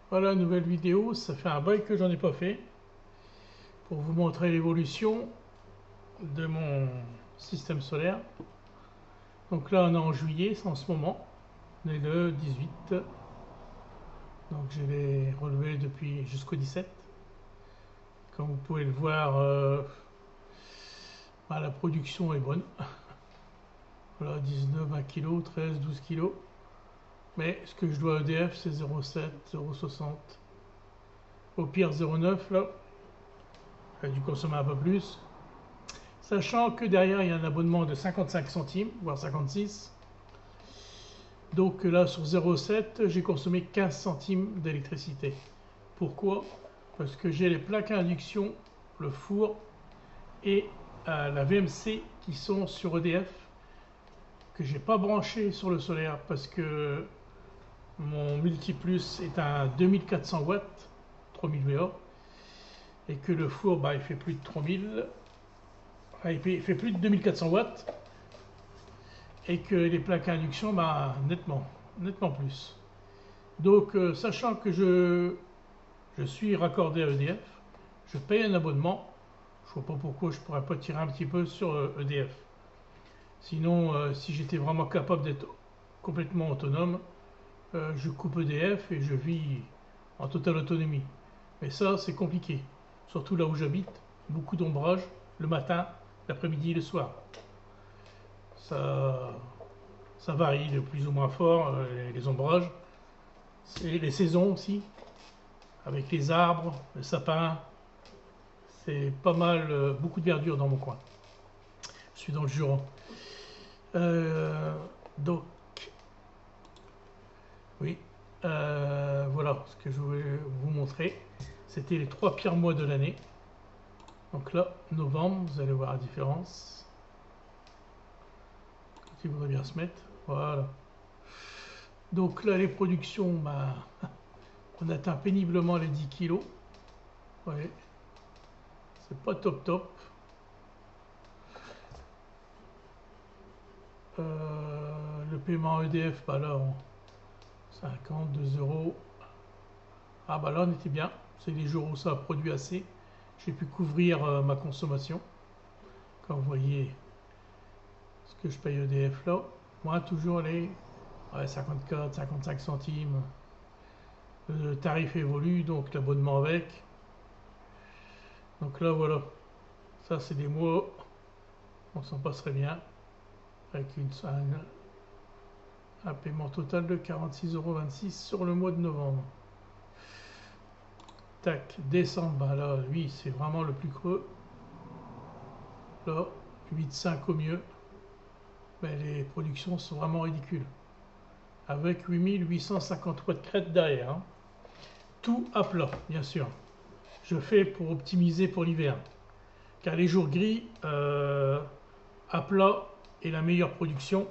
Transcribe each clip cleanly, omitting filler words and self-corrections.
Voilà, nouvelle vidéo, ça fait un bail que j'en ai pas fait pour vous montrer l'évolution de mon système solaire. Donc là on est en juillet, c'est en ce moment, on est le 18, donc je l'ai relevé depuis jusqu'au 17. Comme vous pouvez le voir, la production est bonne. Voilà, 19, 20 kg, 13, 12 kg. Mais ce que je dois à EDF c'est 0,7, 0,60. Au pire 0,9 là, j'ai dû consommer un peu plus. Sachant que derrière, il y a un abonnement de 55 centimes, voire 56. Donc là, sur 0,7, j'ai consommé 15 centimes d'électricité. Pourquoi? Parce que j'ai les plaques à induction, le four et la VMC qui sont sur EDF, que j'ai pas branché sur le solaire parce que mon Multiplus est à 2400 watts, 3000 VA, et que le four, il fait plus de 3000, enfin, il fait plus de 2400 watts. Et que les plaques à induction, nettement plus. Donc, sachant que je suis raccordé à EDF, je paye un abonnement, je ne vois pas pourquoi je ne pourrais pas tirer un petit peu sur EDF. Sinon, si j'étais vraiment capable d'être complètement autonome, je coupe EDF et je vis en totale autonomie. Mais ça, c'est compliqué. Surtout là où j'habite, beaucoup d'ombrage le matin, l'après-midi, le soir. Ça, ça varie de plus ou moins fort, les ombrages. C'est les saisons aussi, avec les arbres, le sapin. C'est pas mal, beaucoup de verdure dans mon coin. Je suis dans le Jura. Donc, oui, voilà ce que je voulais vous montrer. C'était les 3 pires mois de l'année. Donc là, novembre, vous allez voir la différence. Il voudrait bien se mettre. Voilà. Donc là, les productions, on atteint péniblement les 10 kilos. Ouais, c'est pas top top. Le paiement EDF, là, 50, 2 euros. Ah là, on était bien. C'est les jours où ça a produit assez. J'ai pu couvrir ma consommation. Comme vous voyez, ce que je paye EDF là. Moi, toujours les 54, 55 centimes. Le tarif évolue, donc l'abonnement avec. Donc là, voilà. Ça, c'est des mois. On s'en passerait bien. Avec un paiement total de 46,26 € sur le mois de novembre. Tac, décembre, là, lui, c'est vraiment le plus creux. Là, 8,5 au mieux. Mais les productions sont vraiment ridicules. Avec 8850 watts crête derrière. Hein. Tout à plat, bien sûr. Je fais pour optimiser pour l'hiver. Car les jours gris, à plat est la meilleure production.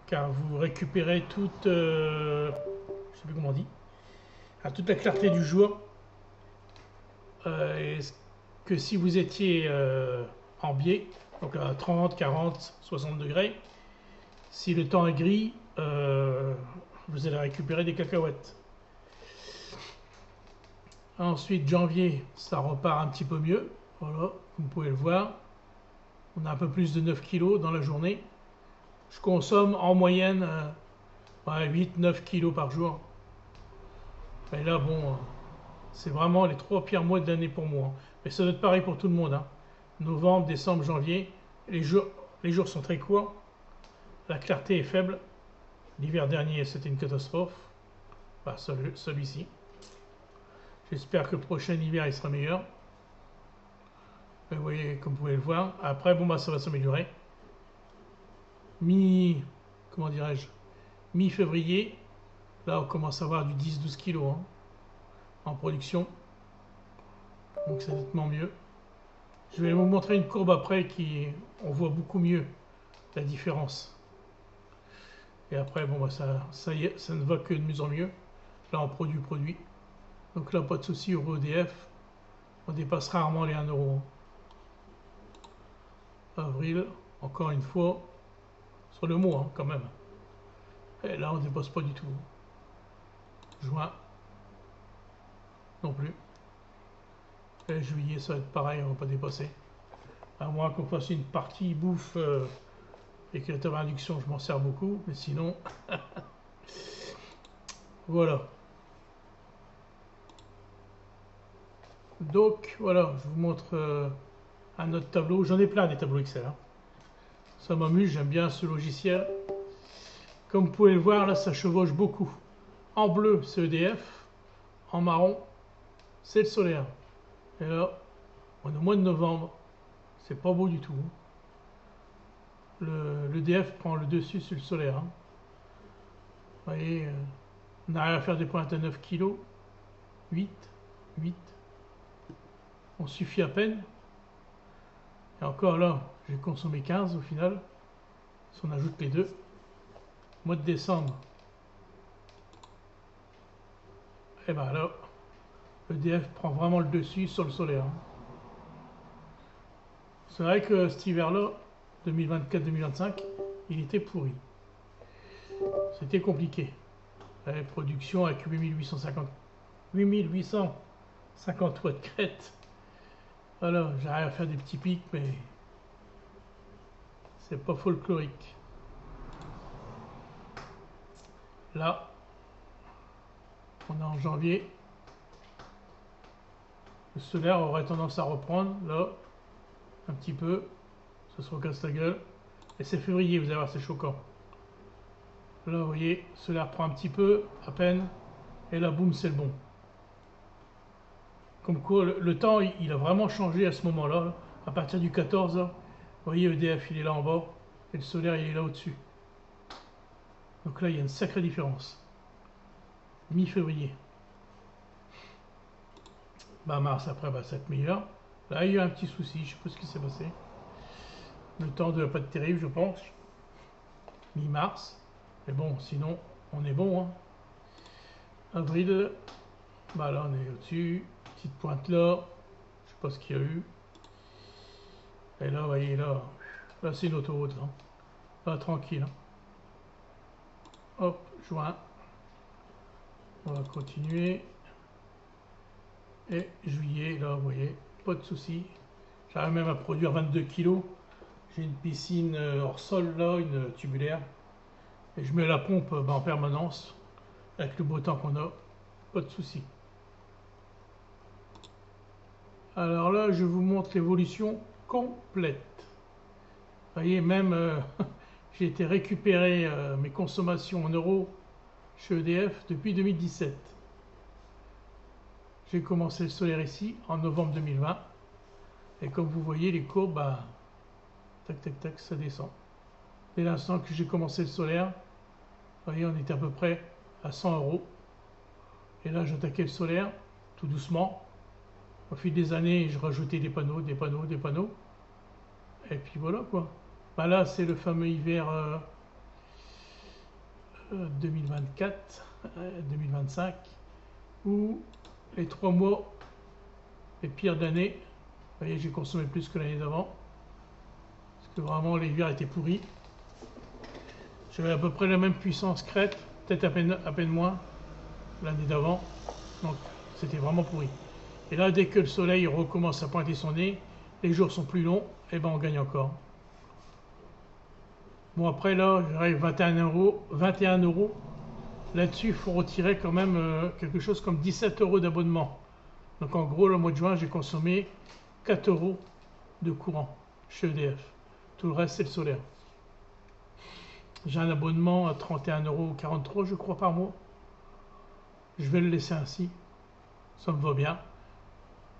Car vous récupérez toute, je sais plus comment on dit, toute la clarté du jour. Que si vous étiez en biais, donc à 30, 40, 60 degrés, si le temps est gris, vous allez récupérer des cacahuètes. Ensuite, janvier, ça repart un petit peu mieux. Voilà, vous pouvez le voir. On a un peu plus de 9 kg dans la journée. Je consomme en moyenne 8-9 kg par jour. Et là, bon, c'est vraiment les 3 pires mois de l'année pour moi. Mais ça doit être pareil pour tout le monde. Hein. Novembre, décembre, janvier, les jours sont très courts. La clarté est faible. L'hiver dernier, c'était une catastrophe. Enfin, celui-ci. J'espère que le prochain hiver, il sera meilleur. Vous voyez, comme vous pouvez le voir. Après, ça va s'améliorer. Comment dirais-je, mi-février, là, on commence à avoir du 10-12 kg en production. Donc, c'est nettement mieux. Je vais vous montrer une courbe après on voit beaucoup mieux la différence. Et après, ça y est, ça ne va que de mieux en mieux. Là, on produit. Donc là, pas de souci au EDF. On dépasse rarement les 1 euro. Avril, encore une fois, sur le mois quand même. Et là, on ne dépasse pas du tout. Juin. non plus. Et juillet, ça va être pareil, on va pas dépasser. À moins qu'on fasse une partie bouffe et que la table à induction, je m'en sers beaucoup. Mais sinon, voilà. Donc, voilà, je vous montre un autre tableau. J'en ai plein des tableaux Excel. Hein. Ça m'amuse, j'aime bien ce logiciel. Comme vous pouvez le voir, là, ça chevauche beaucoup. En bleu, c'est EDF. En marron, c'est le solaire. Et là, on est au mois de novembre. C'est pas beau du tout. L'EDF prend le dessus sur le solaire. Hein. Vous voyez, on arrive à faire des pointes à 9 kg. 8, 8. On suffit à peine. Et encore là, j'ai consommé 15 au final. Si on ajoute les deux. Mois de décembre. Et ben là, l'EDF prend vraiment le dessus sur le solaire. Hein. C'est vrai que cet hiver-là, 2024-2025, il était pourri. C'était compliqué. La production avec 8850 watts crête. Voilà, j'arrive à faire des petits pics, mais c'est pas folklorique. Là, on est en janvier. Le solaire aurait tendance à reprendre, là, un petit peu. Ça se recasse la gueule. Et c'est février, vous allez voir, c'est choquant. Là, vous voyez, le solaire prend un petit peu, à peine. Et là, boum, c'est le bon. Comme quoi, le temps, il a vraiment changé à ce moment-là. À partir du 14, vous voyez, EDF, il est là en bas. Et le solaire, il est là au-dessus. Donc là, il y a une sacrée différence. Mi-février. Bah, mars, après, bah, ça va être meilleur. Là, il y a un petit souci, je sais pas ce qui s'est passé. Le temps ne va pas être terrible, je pense. Mi-mars. Mais bon, sinon, on est bon. Hein. Avril, bah là, on est au-dessus. Petite pointe là. Je sais pas ce qu'il y a eu. Et là, vous voyez, là, c'est une autoroute. Là, tranquille. Hein. Hop, juin. On va continuer. Et juillet, là, vous voyez, pas de souci. J'arrive même à produire 22 kg. J'ai une piscine hors sol, là, une tubulaire. Et je mets la pompe en permanence. Avec le beau temps qu'on a, pas de souci. Alors là, je vous montre l'évolution complète. Vous voyez, même j'ai été récupérer mes consommations en euros chez EDF depuis 2017. J'ai commencé le solaire ici en novembre 2020. Et comme vous voyez, les courbes, bah, tac, tac, tac, ça descend. Dès l'instant que j'ai commencé le solaire, vous voyez, on était à peu près à 100 euros. Et là, j'attaquais le solaire, tout doucement. Au fil des années, je rajoutais des panneaux, des panneaux, des panneaux. Et puis voilà, quoi. Bah là, c'est le fameux hiver 2024, 2025, où les 3 mois, les pires d'année, vous voyez, j'ai consommé plus que l'année d'avant. Parce que vraiment, l'hiver était pourri. J'avais à peu près la même puissance crête, peut-être à peine moins l'année d'avant. Donc, c'était vraiment pourri. Et là, dès que le soleil recommence à pointer son nez, les jours sont plus longs, et ben on gagne encore. Bon, après là, j'arrive 21 euros. 21 euros. Là-dessus, il faut retirer quand même quelque chose comme 17 euros d'abonnement. Donc en gros, le mois de juin, j'ai consommé 4 euros de courant chez EDF. Tout le reste, c'est le solaire. J'ai un abonnement à 31,43 €, je crois, par mois. Je vais le laisser ainsi. Ça me va bien.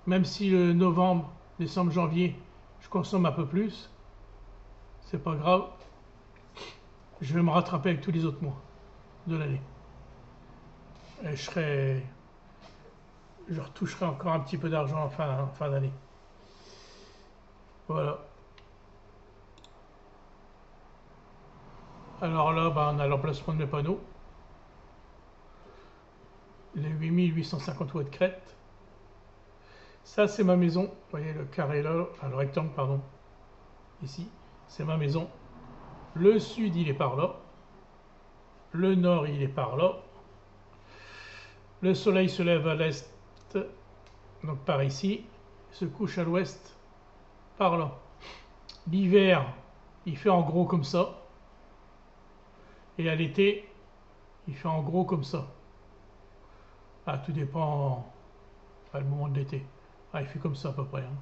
Même si le novembre, décembre, janvier, je consomme un peu plus, c'est pas grave. Je vais me rattraper avec tous les autres mois de l'année. Et je retoucherai encore un petit peu d'argent en fin d'année. Voilà. Alors là, bah, on a l'emplacement de mes panneaux. Les 8850 watts crête. Ça, c'est ma maison. Vous voyez le carré là, enfin le rectangle, pardon. Ici, c'est ma maison. Le sud, il est par là. Le nord, il est par là. Le soleil se lève à l'est l'est, donc par ici, se couche à l'ouest par là. L'hiver, il fait en gros comme ça, et à l'été, il fait en gros comme ça. Ah, tout dépend le moment de l'été. Ah, il fait comme ça à peu près. Hein.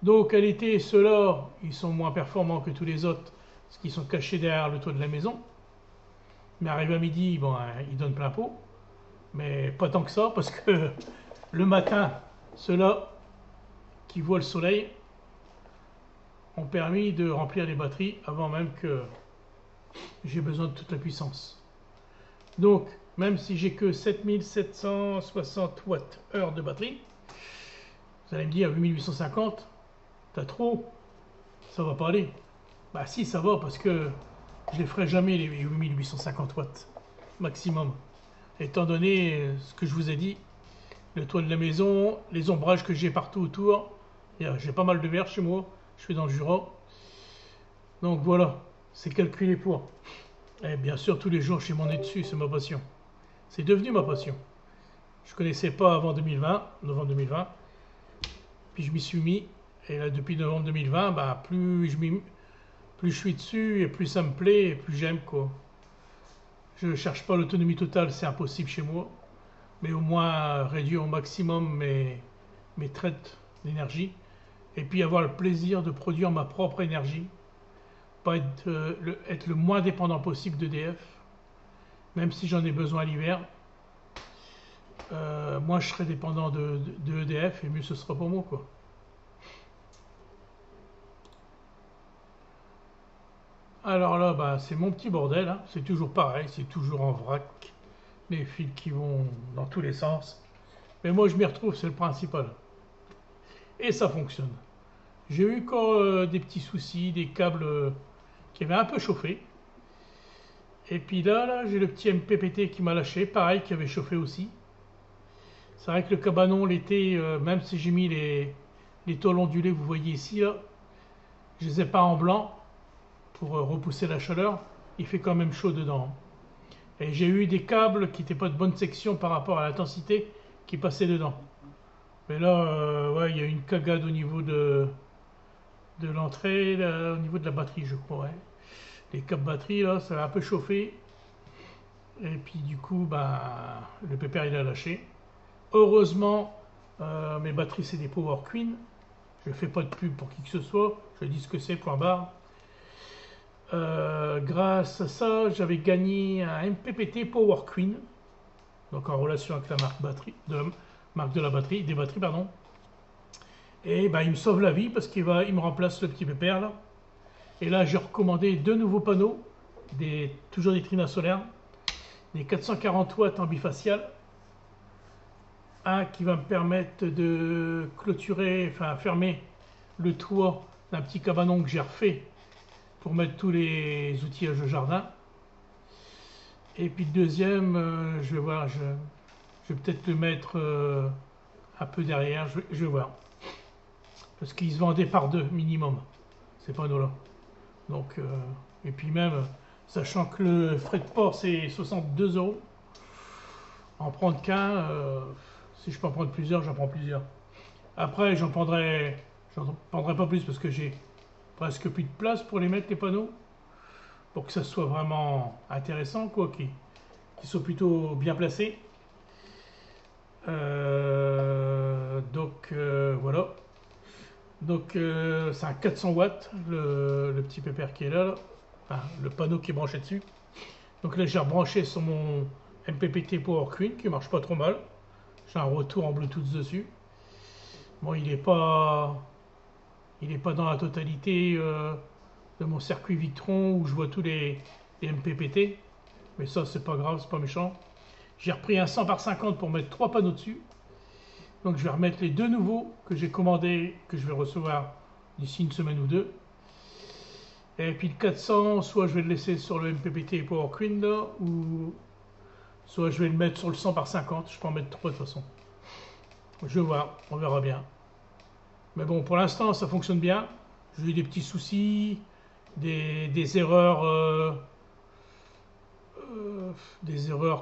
Donc à l'été, ceux-là, ils sont moins performants que tous les autres, parce qu'ils sont cachés derrière le toit de la maison. Mais arrivé à midi, bon, ils donnent plein pot. Mais pas tant que ça, parce que le matin, ceux-là qui voient le soleil ont permis de remplir les batteries avant même que j'ai besoin de toute la puissance. Donc, même si j'ai que 7760 Wh de batterie, vous allez me dire 8850, t'as trop, ça va pas aller. Bah si, ça va, parce que je les ferai jamais les 8850 watts maximum. Étant donné ce que je vous ai dit, le toit de la maison, les ombrages que j'ai partout autour, j'ai pas mal de verre chez moi, je suis dans le Jura. Donc voilà, c'est calculé pour. Et bien sûr, tous les jours, je suis monté dessus, c'est ma passion. C'est devenu ma passion. Je connaissais pas avant 2020, novembre 2020. Puis je m'y suis mis. Et là, depuis novembre 2020, bah, plus je suis dessus et plus ça me plaît et plus j'aime quoi. Je ne cherche pas l'autonomie totale, c'est impossible chez moi. Mais au moins réduire au maximum mes traites d'énergie. Et puis avoir le plaisir de produire ma propre énergie. Pas être le moins dépendant possible d'EDF. Même si j'en ai besoin l'hiver. Moi je serai dépendant de EDF et mieux ce sera pour moi quoi. Alors là, bah, c'est mon petit bordel, hein. C'est toujours pareil, c'est toujours en vrac, les fils qui vont dans tous les sens. Mais moi je m'y retrouve, c'est le principal. Et ça fonctionne. J'ai eu quand des petits soucis, des câbles qui avaient un peu chauffé. Et puis là j'ai le petit MPPT qui m'a lâché, pareil, qui avait chauffé aussi. C'est vrai que le cabanon l'été, même si j'ai mis les tôles ondulées, vous voyez ici, là, je les ai pas en blanc pour repousser la chaleur. Il fait quand même chaud dedans. Et j'ai eu des câbles qui n'étaient pas de bonne section par rapport à l'intensité qui passait dedans. Mais là, ouais, il y a une cagade au niveau de l'entrée, au niveau de la batterie, je crois. Ouais. Les câbles batterie, là, ça a un peu chauffé. Et puis du coup, bah, le pépère, il a lâché. Heureusement, mes batteries, c'est des Power Queen. Je ne fais pas de pub pour qui que ce soit. Je dis ce que c'est, point barre. Grâce à ça, j'avais gagné un MPPT Power Queen. Donc en relation avec la marque de la batterie, des batteries, pardon. Et bah, il me sauve la vie parce qu'il me remplace le petit pépère là. Et là, j'ai recommandé deux nouveaux panneaux, toujours des Trina solaires, des 440 watts en bifacial. Un qui va me permettre de clôturer, enfin fermer le toit d'un petit cabanon que j'ai refait pour mettre tous les outillages de jardin. Et puis le deuxième, je vais voir, je vais peut-être le mettre un peu derrière, je vais voir. Parce qu'ils se vendaient par deux minimum, ces panneaux-là. Donc, et puis même, sachant que le frais de port c'est 62 €, en prendre qu'un, si je peux en prendre plusieurs, j'en prends plusieurs. Après, j'en prendrai pas plus parce que j'ai presque plus de place pour les mettre, les panneaux. Pour que ça soit vraiment intéressant, quoi, qu'ils soient plutôt bien placés. Donc, voilà. Donc, c'est un 400 watts, le petit pépère qui est là, là. Enfin, le panneau qui est branché dessus. Donc là, j'ai rebranché sur mon MPPT Power Queen qui marche pas trop mal. J'ai un retour en Bluetooth dessus. Bon, il n'est pas dans la totalité de mon circuit Victron où je vois tous les MPPT. Mais ça, c'est pas grave, c'est pas méchant. J'ai repris un 100 par 50 pour mettre 3 panneaux dessus. Donc je vais remettre les deux nouveaux que j'ai commandés, que je vais recevoir d'ici une semaine ou deux. Et puis le 400, soit je vais le laisser sur le MPPT Power Queen là, ou soit je vais le mettre sur le 100 par 50. Je peux en mettre 3 de toute façon. Je vais voir, on verra bien. Mais bon, pour l'instant, ça fonctionne bien. J'ai eu des petits soucis, des erreurs,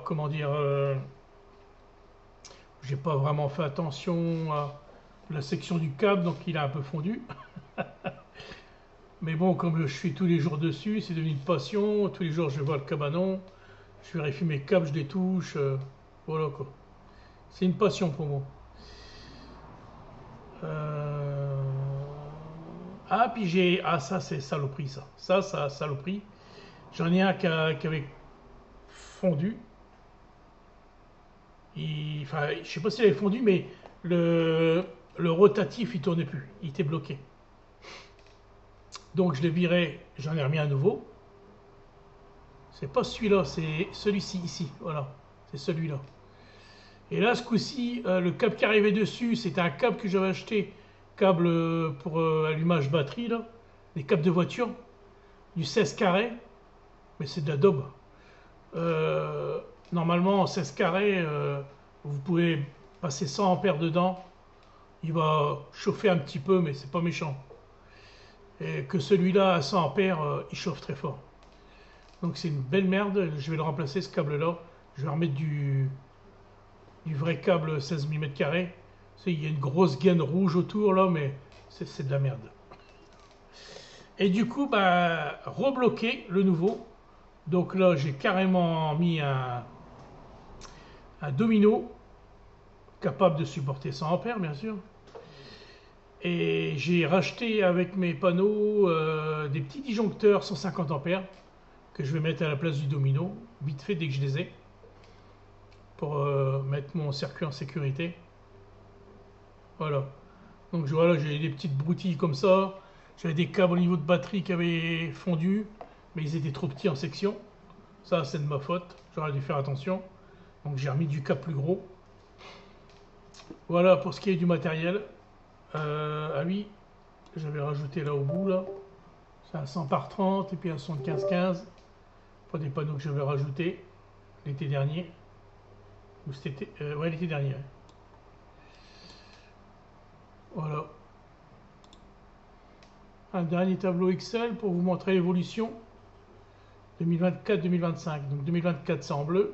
comment dire, J'ai pas vraiment fait attention à la section du câble, donc il a un peu fondu. Mais bon, comme je suis tous les jours dessus, c'est devenu une passion. Tous les jours, je vois le cabanon, je vérifie mes câbles, je les touche. Voilà quoi. C'est une passion pour moi. Euh, Ah, puis j'ai. Ah, ça, c'est saloperie, ça. Ça, saloperie. J'en ai un qui avait fondu. Enfin, je sais pas s'il avait fondu, mais le, le rotatif, il tournait plus. Il était bloqué. Donc, je l'ai viré, j'en ai remis un nouveau. C'est pas celui-là, c'est celui-ci, ici. Voilà. C'est celui-là. Et là, ce coup-ci, le câble qui arrivait dessus, c'était un câble que j'avais acheté, câble pour allumage batterie, là, des câbles de voiture, du 16 carré, mais c'est de la daube. Euh, Normalement, en 16 carré, vous pouvez passer 100 ampères dedans. Il va chauffer un petit peu, mais c'est pas méchant. Et que celui-là à 100 ampères, il chauffe très fort. Donc c'est une belle merde. Je vais le remplacer, ce câble-là. Je vais remettre du vrai câble 16 mm². Il y a une grosse gaine rouge autour là, mais c'est de la merde. Et du coup, bah, rebloquer le nouveau. Donc là, j'ai carrément mis un domino capable de supporter 100 ampères, bien sûr. Et j'ai racheté avec mes panneaux des petits disjoncteurs 150 ampères que je vais mettre à la place du domino, vite fait dès que je les ai, pour mettre mon circuit en sécurité. Voilà. Donc voilà, j'ai des petites broutilles comme ça. J'avais des câbles au niveau de batterie qui avaient fondu, mais ils étaient trop petits en section. Ça, c'est de ma faute. J'aurais dû faire attention. Donc j'ai remis du câble plus gros. Voilà pour ce qui est du matériel. Ah oui, j'avais rajouté là au bout là. C'est un 100 par 30 et puis un 75-15. Pas des panneaux que j'avais rajoutés l'été dernier. Ou c'était ouais, l'été dernier. Ouais. Voilà. Un dernier tableau Excel pour vous montrer l'évolution 2024-2025. Donc 2024 c'est en bleu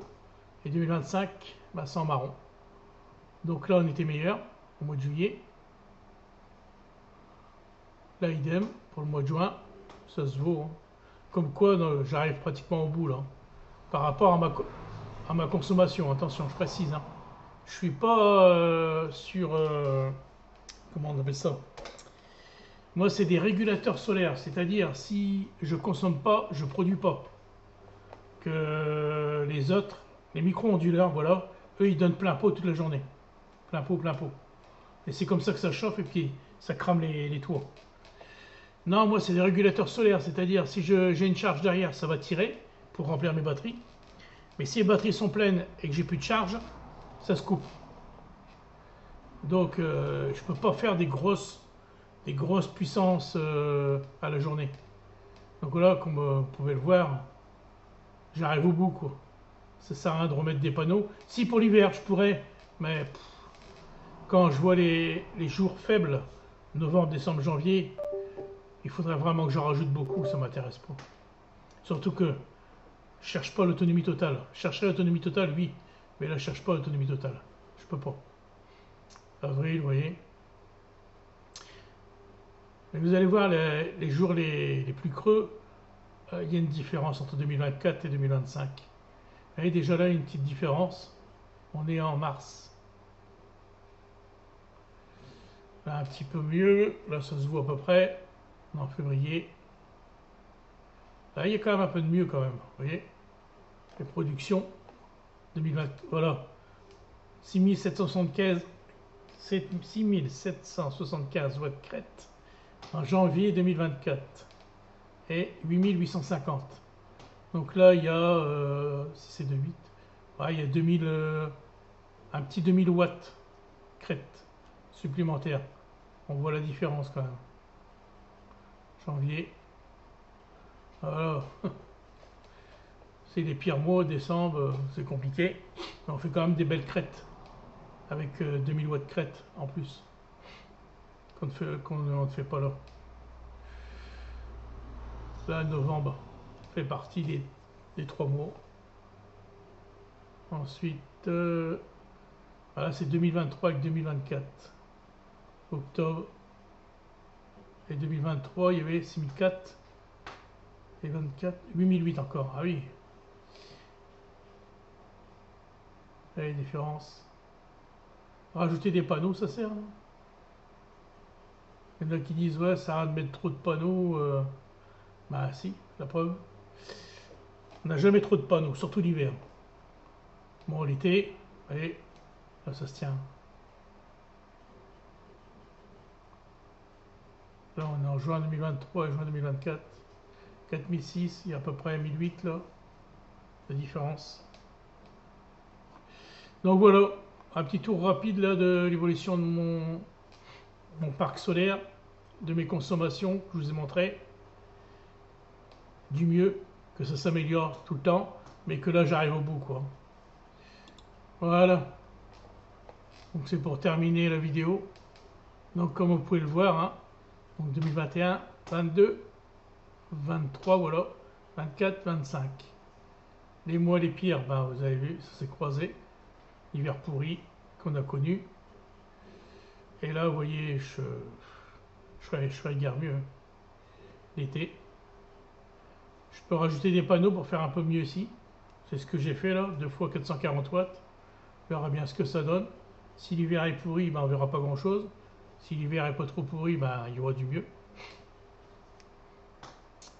et 2025 bah, c'est en marron. Donc là on était meilleur au mois de juillet. Là idem pour le mois de juin. Ça se vaut. Hein. Comme quoi j'arrive pratiquement au bout là. Par rapport à ma consommation, attention je précise. Hein. Je suis pas sur... comment on appelle ça? Moi c'est des régulateurs solaires. C'est-à-dire si je consomme pas, je produis pas. Que les autres, les micro-onduleurs, voilà, eux ils donnent plein pot toute la journée. Plein pot, plein pot. Et c'est comme ça que ça chauffe et puis ça crame les toits. Non, moi c'est des régulateurs solaires, c'est-à-dire si j'ai une charge derrière, ça va tirer pour remplir mes batteries. Mais si les batteries sont pleines et que j'ai plus de charge, ça se coupe. Donc je peux pas faire des grosses puissances à la journée. Donc là, comme vous pouvez le voir, j'arrive au bout quoi. Ça sert à rien de remettre des panneaux. Si pour l'hiver je pourrais, mais quand je vois les jours faibles, novembre, décembre, janvier, il faudrait vraiment que j'en rajoute beaucoup, ça m'intéresse pas. Surtout que je cherche pas l'autonomie totale. Je chercherais l'autonomie totale, oui, mais là je cherche pas l'autonomie totale. Je peux pas. Avril, vous voyez. Mais vous allez voir les jours les plus creux, il y a une différence entre 2024 et 2025. Vous voyez déjà là une petite différence. On est en mars. Là un petit peu mieux, là ça se voit à peu près. On est en février. Là il y a quand même un peu de mieux quand même. Vous voyez. Les productions 2020, voilà. 6775 watts crête en janvier 2024 et 8850. Donc là, il y a, si c'est de 8, ouais, il y a 2000, un petit 2000 watts crête supplémentaire. On voit la différence quand même. Janvier. Voilà. C'est les pires mois, décembre, c'est compliqué. Mais on fait quand même des belles crêtes. Avec 2000 watts crête en plus. Qu'on ne fait pas là. Là, novembre fait partie des 3 mois. Ensuite, Voilà, c'est 2023 avec 2024. Octobre et 2023, il y avait 6004 et 24, 8008 encore. Ah oui. Là, les différences. Rajouter des panneaux, ça sert. Hein. Il y en a qui disent, ouais, ça sert à rien de mettre trop de panneaux. Bah si, la preuve. On n'a jamais trop de panneaux, surtout l'hiver. Bon, l'été, allez, là ça se tient. Là, on est en juin 2023 et juin 2024. 4006, il y a à peu près 1008 là, la différence. Donc voilà, un petit tour rapide là de l'évolution de mon parc solaire, de mes consommations que je vous ai montré. Du mieux, que ça s'améliore tout le temps, mais que là j'arrive au bout quoi. Voilà. Donc c'est pour terminer la vidéo. Donc comme vous pouvez le voir, hein, donc 2021, 22, 23, voilà, 24, 25. Les mois les pires, ben, vous avez vu, ça s'est croisé. L'hiver pourri qu'on a connu. Et là, vous voyez, je ferai guère mieux. L'été. Je peux rajouter des panneaux pour faire un peu mieux ici. C'est ce que j'ai fait là, 2 fois 440 watts. On verra bien ce que ça donne. Si l'hiver est pourri, ben, on verra pas grand chose. Si l'hiver est pas trop pourri, ben, il y aura du mieux.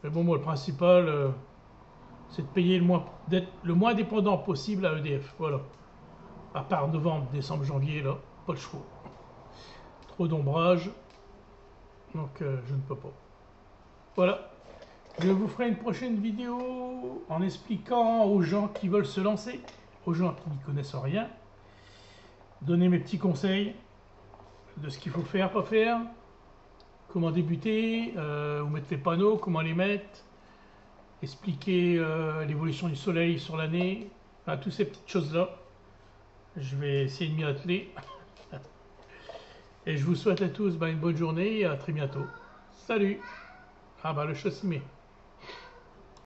Mais bon, moi, le principal, c'est de payer d'être le moins dépendant possible à EDF. Voilà. À part novembre, décembre, janvier, là, pas de chevaux. Trop d'ombrage. Donc, je ne peux pas. Voilà. Je vous ferai une prochaine vidéo en expliquant aux gens qui veulent se lancer, aux gens qui n'y connaissent rien, donner mes petits conseils de ce qu'il faut faire, pas faire, comment débuter, où mettre les panneaux, comment les mettre, expliquer l'évolution du soleil sur l'année, enfin, toutes ces petites choses-là. Je vais essayer de m'y atteler. Et je vous souhaite à tous une bonne journée et à très bientôt. Salut! Ah bah le chat s'y met.